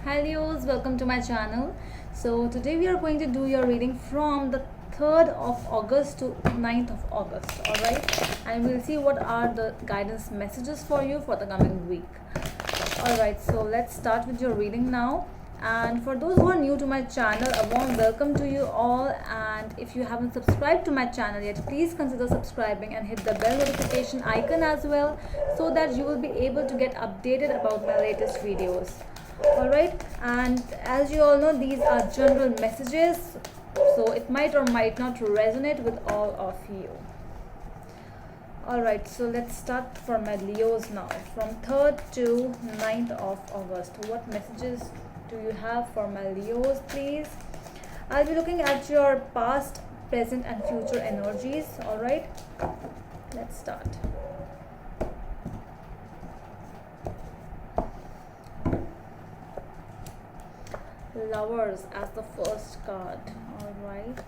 Hellos, welcome to my channel. So today we are going to do your reading from the 3rd of August to 9th of August, alright? And we'll see what are the guidance messages for you for the coming week. Alright, so let's start with your reading now. And for those who are new to my channel, a warm welcome to you all. And if you haven't subscribed to my channel yet, please consider subscribing and hit the bell notification icon as well, so that you will be able to get updated about my latest videos. Alright, and as you all know, these are general messages, so it might or might not resonate with all of you. Alright, so let's start for my Leos now. From 3rd to 9th of August, what messages do you have for my Leos, please? I'll be looking at your past, present and future energies. Alright, let's start. Lovers as the first card. Alright.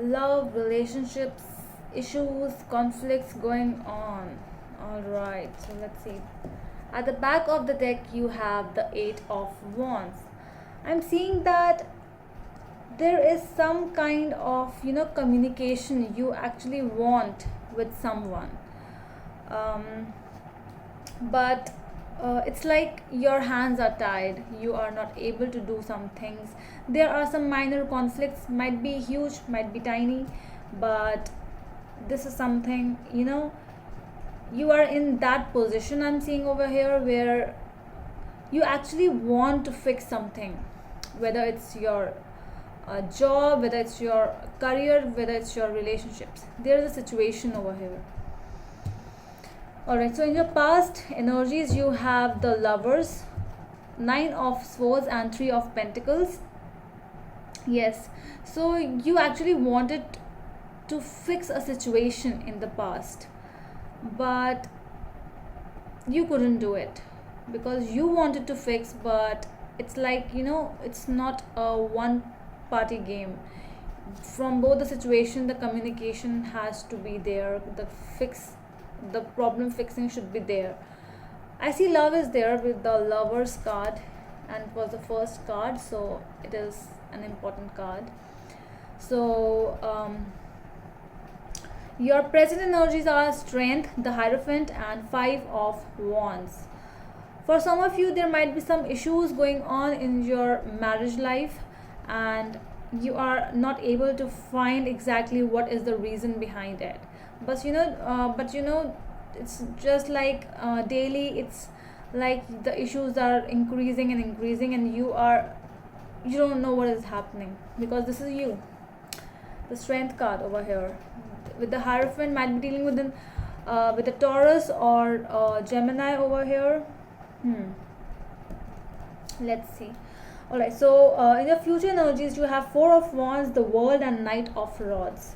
Love, relationships, issues, conflicts going on. Alright, so let's see. At the back of the deck you have the 8 of Wands. I'm seeing that there is some kind of communication you actually want with someone, but it's like your hands are tied, you are not able to do some things. There are some minor conflicts, might be huge, might be tiny, but this is something, you are in that position I'm seeing over here where you actually want to fix something, whether it's your job, whether it's your career, whether it's your relationships. There is a situation over here. Alright, so in your past energies you have the Lovers, 9 of Swords and 3 of Pentacles. Yes, so you actually wanted to fix a situation in the past, but you couldn't do it because you wanted to fix, but it's like it's not a one party game. From both the situation, the communication has to be there, the problem fixing should be there. I see love is there with the Lovers card, and it was the first card, so it is an important card. So your present energies are Strength, the Hierophant and 5 of Wands. For some of you, there might be some issues going on in your marriage life, and you are not able to find exactly what is the reason behind it. But it's just like daily, it's like the issues are increasing and increasing, and you don't know what is happening, because this is you, the Strength card over here. With the Hierophant, might be dealing with a Taurus or Gemini over here. Let's see. Alright, so in your future energies you have 4 of Wands, the World and Knight of Rods.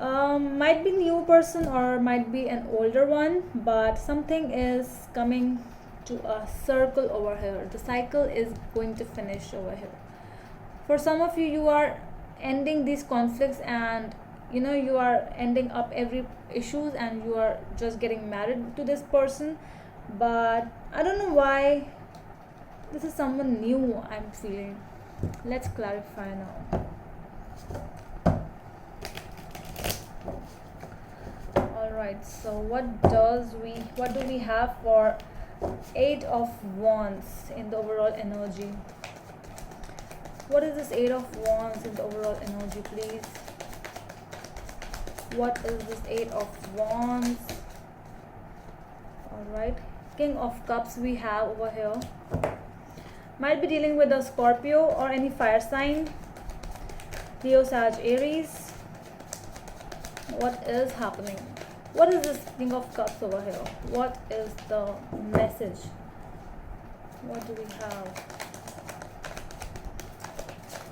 Might be new person or might be an older one, but something is coming to a circle over here. The cycle is going to finish over here. For some of you, you are ending these conflicts, and you are ending up every issues, and you are just getting married to this person, but I don't know why this is someone new I'm feeling. Let's clarify now. Alright, so what do we have for 8 of Wands in the overall energy? What is this 8 of Wands in the overall energy, please? What is this 8 of Wands? Alright, King of Cups we have over here. Might be dealing with a Scorpio or any fire sign. Leo, Sag, Aries. What is happening? What is this King of Cups over here? What is the message? What do we have?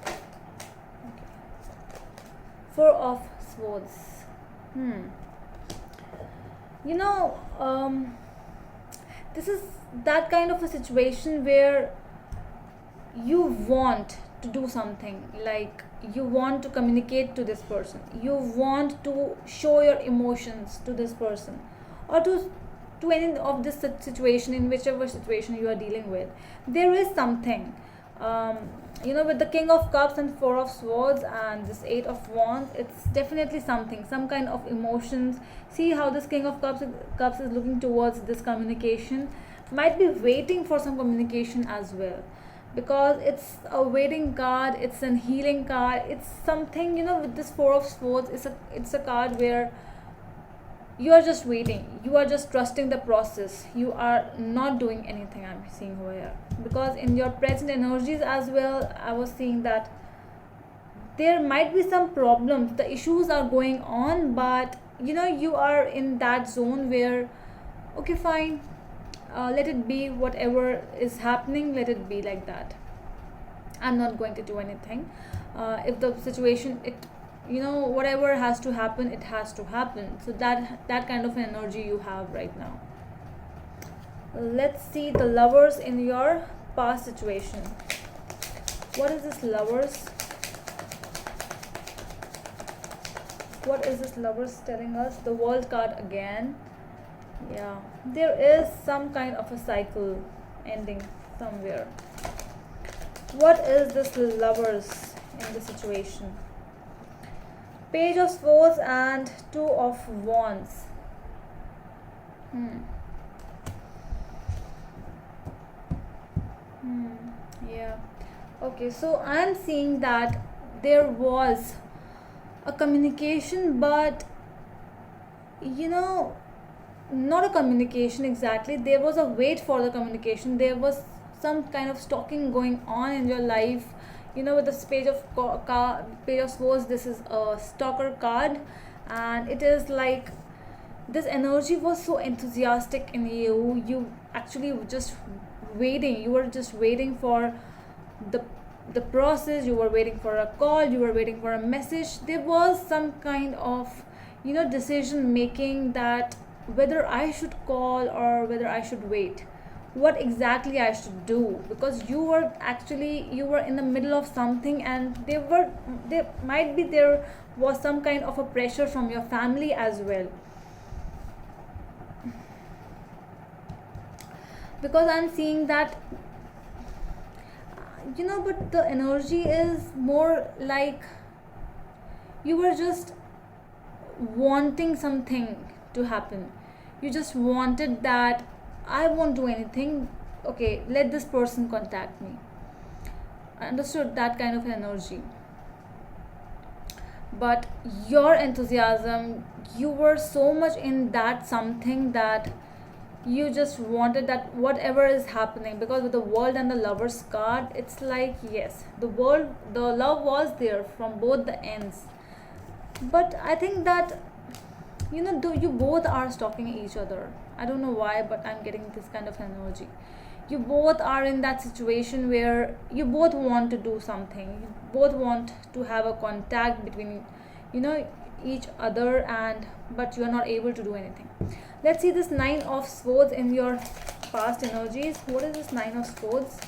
Okay. 4 of Swords. This is that kind of a situation where you want to do something, like you want to communicate to this person, you want to show your emotions to this person, or to any of this situation, in whichever situation you are dealing with. There is something, um, with the King of Cups and Four of Swords and this Eight of Wands, it's definitely something, some kind of emotions. See how this King of Cups is looking towards this communication, might be waiting for some communication as well, because it's a waiting card, it's an healing card, it's something, with this Four of Swords, it's a card where you are just waiting, you are just trusting the process, you are not doing anything. I'm seeing over here, because in your present energies as well, I was seeing that there might be some problems, the issues are going on, but you are in that zone where, okay, fine, let it be, whatever is happening, let it be like that. I'm not going to do anything. If the situation, whatever has to happen, it has to happen. So that kind of energy you have right now. Let's see the Lovers in your past situation. What is this Lovers? What is this Lovers telling us? The World card again. Yeah, there is some kind of a cycle ending somewhere. What is this Lovers in the situation? Page of Swords and Two of Wands. Yeah. Okay, so I'm seeing that there was a communication, but not a communication exactly. There was a wait for the communication. There was some kind of stalking going on in your life. With this Page of Swords, this is a stalker card, and it is like this energy was so enthusiastic in you. You actually were just waiting. You were just waiting for the process. You were waiting for a call. You were waiting for a message. There was some kind of decision making, that whether I should call or whether I should wait, what exactly I should do, because you were in the middle of something, and there was some kind of a pressure from your family as well, because I'm seeing that but the energy is more like you were just wanting something to happen. You just wanted that, I won't do anything, okay, let this person contact me. I understood that kind of energy, but your enthusiasm, you were so much in that something that you just wanted that whatever is happening, because with the World and the Lovers card, it's like, yes, the love was there from both the ends, but I think that you both are stalking each other. I don't know why, but I'm getting this kind of energy. You both are in that situation where you both want to do something, you both want to have a contact between each other, and but you are not able to do anything. Let's see this Nine of Swords in your past energies. What is this Nine of Swords?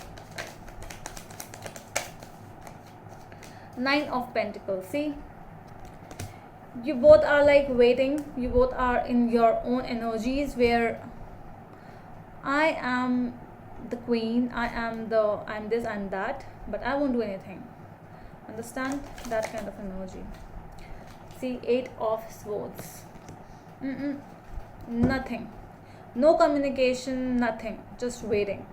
Nine of Pentacles. See, you both are like waiting, you both are in your own energies where I am the queen, I'm this, I'm that, but I won't do anything. Understand that kind of energy. See, Eight of Swords. Nothing, no communication, nothing, just waiting.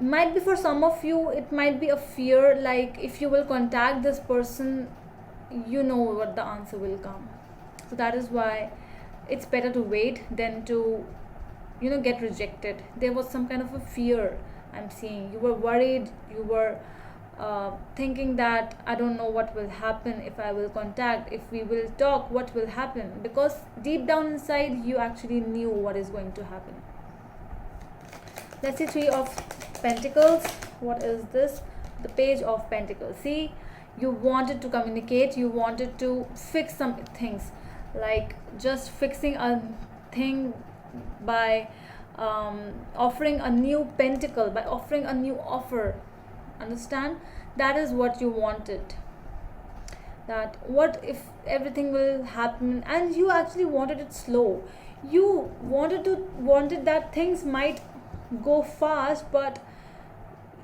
Might be for some of you, it might be a fear, like if you will contact this person, what the answer will come. So that is why it's better to wait than to get rejected. There was some kind of a fear I'm seeing. You were worried, you were thinking that I don't know what will happen if I will contact, if we will talk, what will happen, because deep down inside you actually knew what is going to happen. Let's see Three of Pentacles. What is this? The Page of Pentacles. See, you wanted to communicate, you wanted to fix some things, like just fixing a thing by offering a new pentacle, by offering a new offer. Understand? That is what you wanted. that what if everything will happen, and you actually wanted it slow. You wanted that things might go fast, but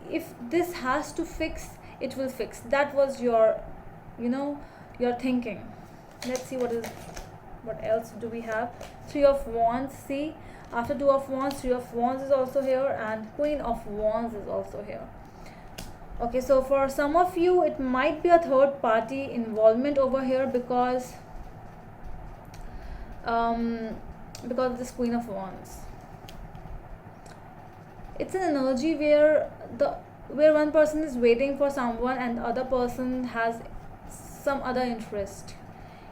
if this has to fix, it will fix. That was your, you know, your thinking. Let's see what else do we have. Three of Wands. See, after Two of Wands, Three of Wands is also here, and Queen of Wands is also here. Okay, so for some of you it might be a third party involvement over here, because of this Queen of Wands. It's an energy where one person is waiting for someone and the other person has some other interest,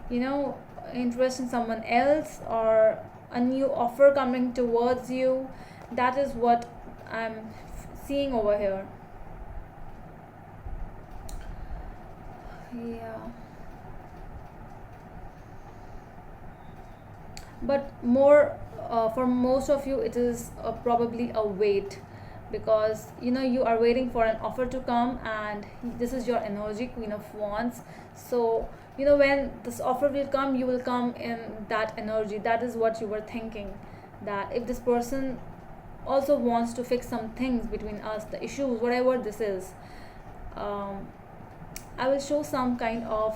you know, interest in someone else, or a new offer coming towards you. That is what I'm seeing over here. Yeah, but more for most of you it is probably a wait, because you know you are waiting for an offer to come, and this is your energy, Queen of Wands. So you know when this offer will come, you will come in that energy. That is what you were thinking, that if this person also wants to fix some things between us, the issues, whatever this is, um, I will show some kind of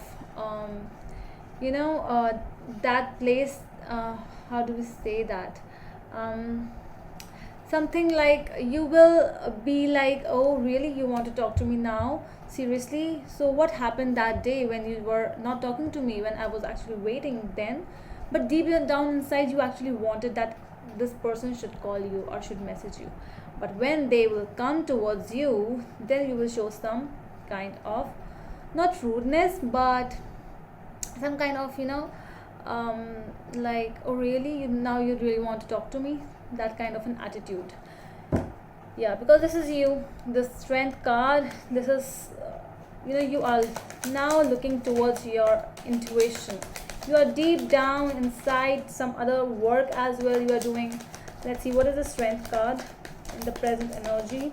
you know that place, how do we say that, um, something like you will be like, oh really, you want to talk to me now, seriously? So what happened that day when you were not talking to me, when I was actually waiting then? But deep down inside you actually wanted that this person should call you or should message you. But when they will come towards you, then you will show some kind of, not rudeness, but some kind of, you know, like, oh really, now you really want to talk to me, that kind of an attitude. Yeah, because this is you, the Strength card. This is you know, you are now looking towards your intuition. You are deep down inside some other work as well you are doing. Let's see, what is the Strength card in the present energy?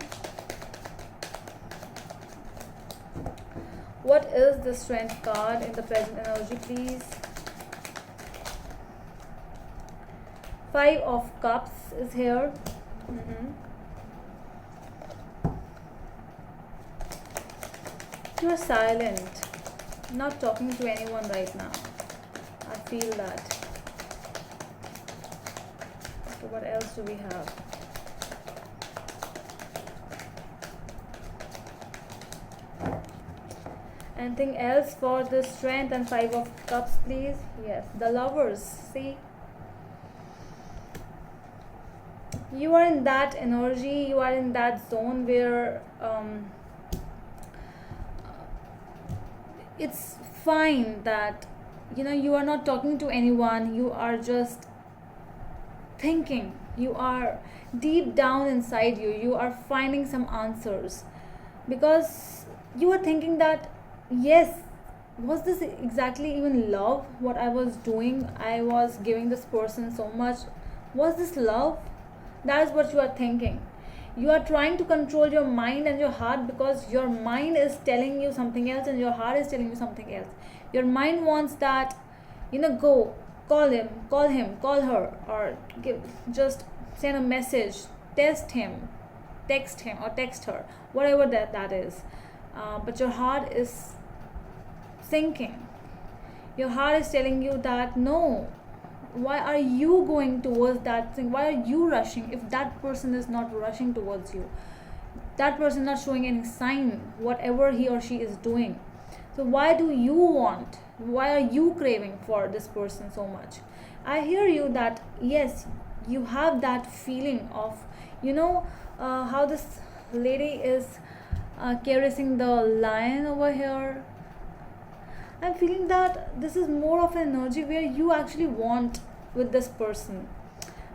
What is the Strength card in the present energy, please? Five of Cups is here. You are silent, not talking to anyone right now. I feel that. Okay, what else do we have? Anything else for the Strength and Five of Cups, please? Yes, the Lovers. See, you are in that energy, you are in that zone where it's fine that you know you are not talking to anyone, you are just thinking, you are deep down inside you, you are finding some answers, because you are thinking that, yes, was this exactly even love? What I was doing, I was giving this person so much, was this love? That is what you are thinking. You are trying to control your mind and your heart, because your mind is telling you something else and your heart is telling you something else. Your mind wants that, you know, go call him, call her, or just send a message, text him, or text her, whatever that is. But your heart is sinking. Your heart is telling you that no, why are you going towards that thing? Why are you rushing if that person is not rushing towards you? That person not showing any sign whatever he or she is doing. So why do you want, why are you craving for this person so much? I hear you that yes, you have that feeling of, you know, how this lady is caressing the lion over here. I'm feeling that this is more of an energy where you actually want with this person,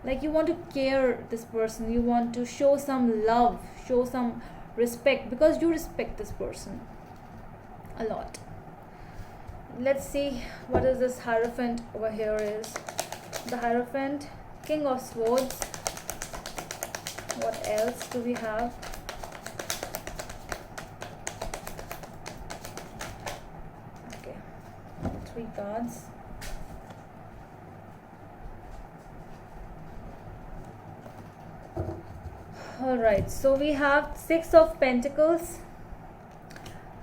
like you want to care this person, you want to show some love, show some respect, because you respect this person a lot. Let's see what is this Hierophant over here is. The Hierophant, King of Swords. What else do we have? Okay, 3 cards. Alright, so we have 6 of Pentacles,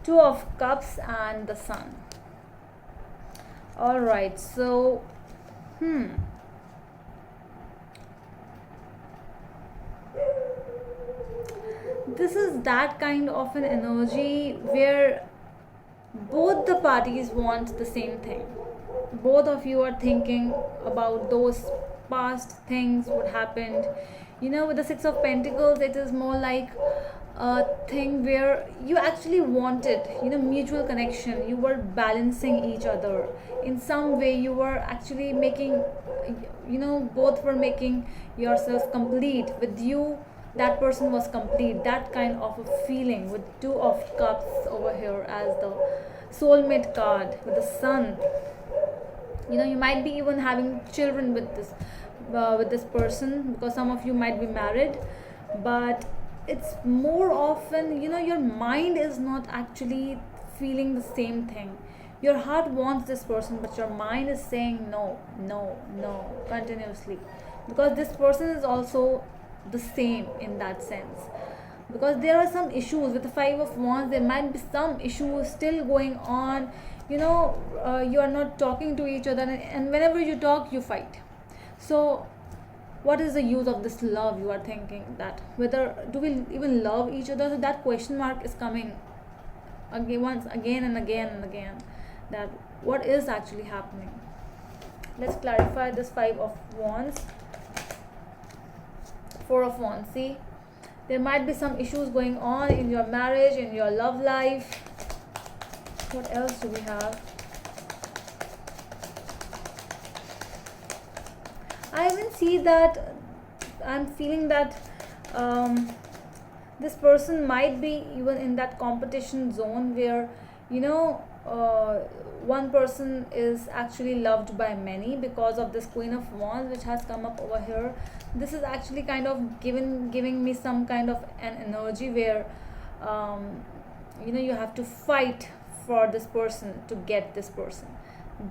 2 of Cups, and the Sun. Alright, so this is that kind of an energy where both the parties want the same thing. Both of you are thinking about those past things, what happened. With the 6 of Pentacles, it is more like a thing where you actually wanted, mutual connection. You were balancing each other. In some way, you were actually making, both were making yourselves complete. With you, that person was complete. That kind of a feeling with 2 of Cups over here as the soulmate card with the Sun. You might be even having children with this person, because some of you might be married, but it's more often, your mind is not actually feeling the same thing. Your heart wants this person, but your mind is saying no, no, no, continuously, because this person is also the same in that sense. Because there are some issues with the 5 of Wands. There might be some issues still going on. You are not talking to each other, and whenever you talk, you fight. So what is the use of this love? You are thinking that whether do we even love each other? So that question mark is coming again and again, that what is actually happening. Let's clarify this 5 of Wands. 4 of Wands. See, there might be some issues going on in your marriage, in your love life. What else do we have? I even see that I'm feeling that this person might be even in that competition zone where one person is actually loved by many because of this Queen of Wands which has come up over here. This is actually kind of giving me some kind of an energy where you have to fight for this person to get this person,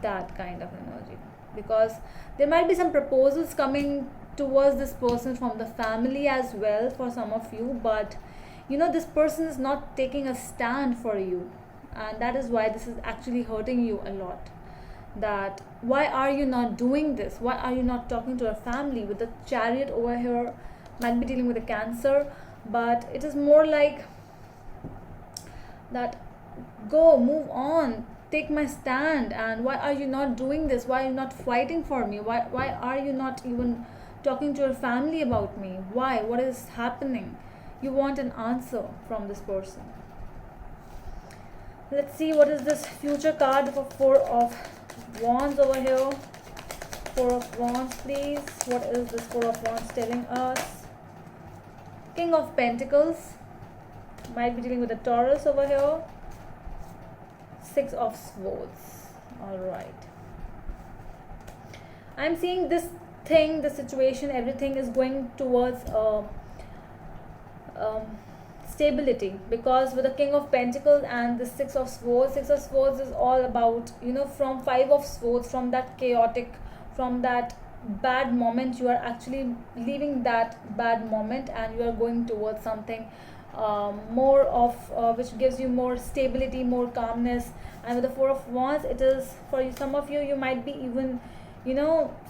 that kind of energy, because there might be some proposals coming towards this person from the family as well for some of you, but this person is not taking a stand for you, and that is why this is actually hurting you a lot. That why are you not doing this? Why are you not talking to your family? With the Chariot over here, might be dealing with a Cancer, but it is more like that go, move on, take my stand. And why are you not doing this? Why are you not fighting for me? Why are you not even talking to your family about me? Why? What is happening? You want an answer from this person. Let's see what is this future card for 4 of Wands over here. 4 of Wands, please. What is this 4 of Wands telling us? King of Pentacles. Might be dealing with a Taurus over here. 6 of Swords. Alright. I'm seeing this thing, the situation, everything is going towards stability, because with the King of Pentacles and the 6 of Swords is all about, from 5 of Swords, from that chaotic, from that bad moment, you are actually leaving that bad moment and you are going towards something more of which gives you more stability, more calmness. And with the 4 of Wands, it is for you, some of you, you might be even,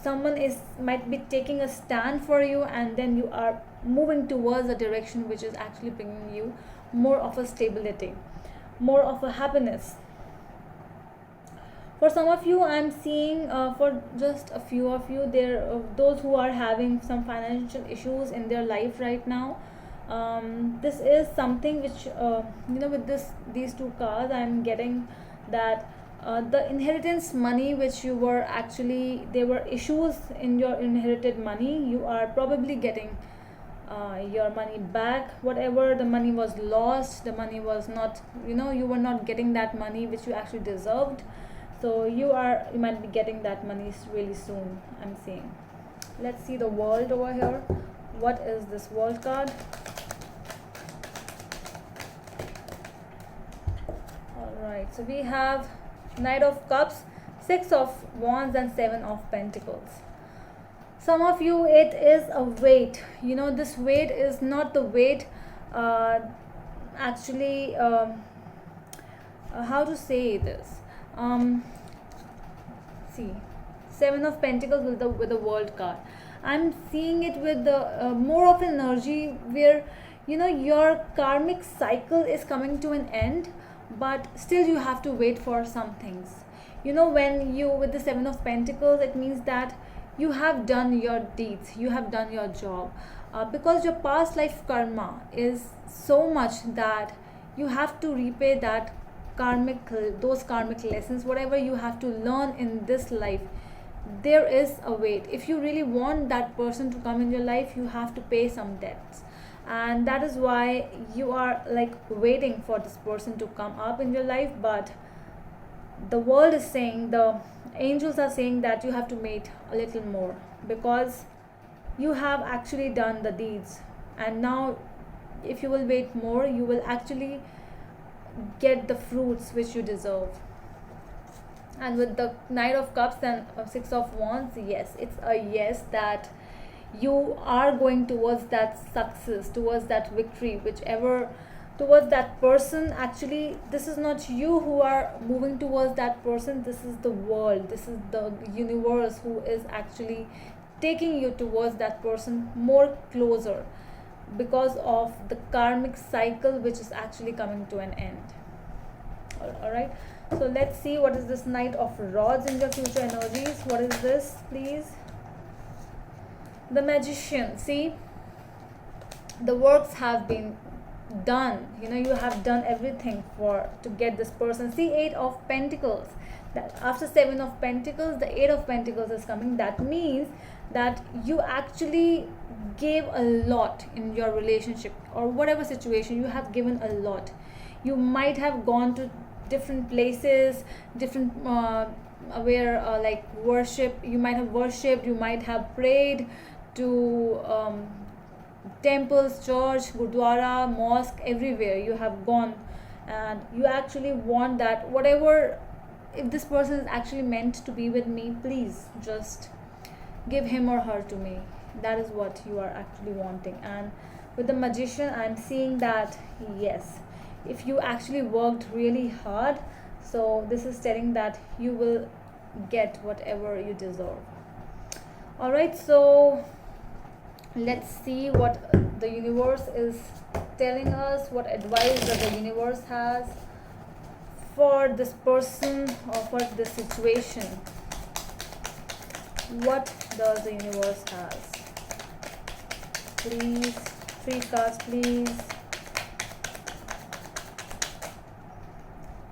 someone might be taking a stand for you, and then you are moving towards a direction which is actually bringing you more of a stability, more of a happiness. For some of you, I'm seeing for just a few of you, there those who are having some financial issues in their life right now. This is something which with these 2 cards, I'm getting that the inheritance money which you were actually, there were issues in your inherited money, you are probably getting your money back. Whatever the money was lost, the money was not, you were not getting that money which you actually deserved. So you might be getting that money really soon, I'm seeing. Let's see the World over here. What is this World card? Alright, so we have Knight of Cups, Six of Wands and Seven of Pentacles. Some of you, it is a weight. This weight is not the weight, actually, how to say this. See, Seven of Pentacles with the World card. I'm seeing it with the more of energy where your karmic cycle is coming to an end, but still you have to wait for some things. When you with the Seven of Pentacles, it means that you have done your deeds, you have done your job, because your past life karma is so much that you have to repay that those karmic lessons, whatever you have to learn in this life. There is a wait. If you really want that person to come in your life, you have to pay some debts, and that is why you are like waiting for this person to come up in your life. But the world is saying, the angels are saying that you have to wait a little more, because you have actually done the deeds, and now if you will wait more, you will actually get the fruits which you deserve. And with the Knight of Cups and Six of Wands, yes, it's a yes that you are going towards that success, towards that victory, whichever, towards that person. Actually, this is not you who are moving towards that person, this is the world, this is the universe who is actually taking you towards that person more closer, because of the karmic cycle which is actually coming to an end. All right, so let's see what is this Knight of Rods in your future energies. What is this, please? The Magician. See, the works have been done. You have done everything to get this person. See, Eight of Pentacles. That after Seven of Pentacles, the Eight of Pentacles is coming. That means that you actually gave a lot in your relationship, or whatever situation. You have given a lot. You might have gone to different places, different where like worship. You might have worshipped, you might have prayed to temples, church, gurdwara, mosque, everywhere you have gone, and you actually want that whatever, if this person is actually meant to be with me, please just give him or her to me. That is what you are actually wanting. And with the Magician, I'm seeing that yes, if you actually worked really hard, so this is telling that you will get whatever you deserve. All right, so let's see what the universe is telling us, what advice that the universe has for this person or for this situation. What does the universe has? Please, 3 cards, please.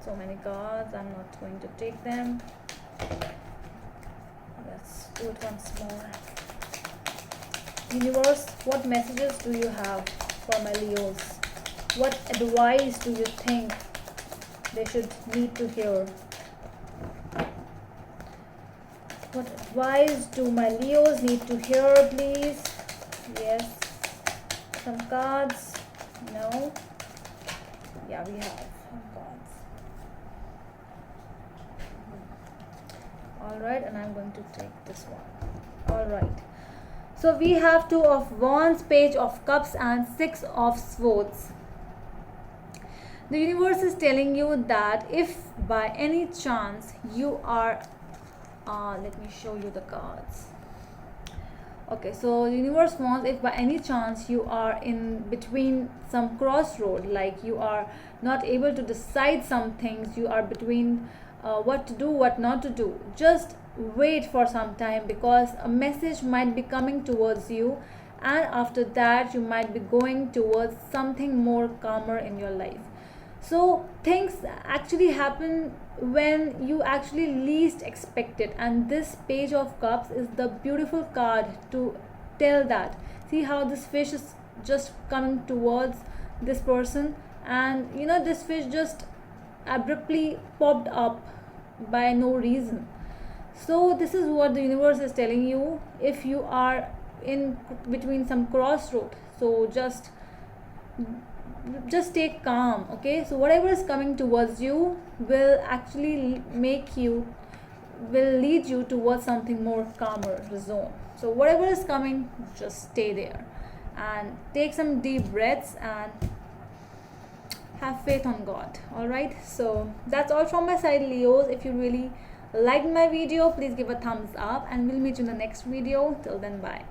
So many cards, I'm not going to take them. Let's do it once more. Universe, what messages do you have for my Leos? What advice do you think they should need to hear? What advice do my Leos need to hear, please? Yes. Some cards. No. Yeah, we have some cards. Alright, and I'm going to take this one. Alright. So we have Two of Wands, Page of Cups, and Six of Swords. The universe is telling you that if by any chance you are let me show you the cards. Okay, so the universe wants, if by any chance you are in between some crossroad, like you are not able to decide some things, you are between what to do, what not to do, just wait for some time, because a message might be coming towards you, and after that you might be going towards something more calmer in your life. So things actually happen when you actually least expect it, and this Page of Cups is the beautiful card to tell that. See how this fish is just coming towards this person, and this fish just abruptly popped up by no reason. So this is what the universe is telling you. If you are in between some crossroad, so just stay calm. Okay, so whatever is coming towards you will actually make you will lead you towards something more calmer zone. So whatever is coming, just stay there and take some deep breaths and have faith on God. All right, so that's all from my side, Leos. If you really liked my video, please give a thumbs up and we'll meet you in the next video. Till then, bye.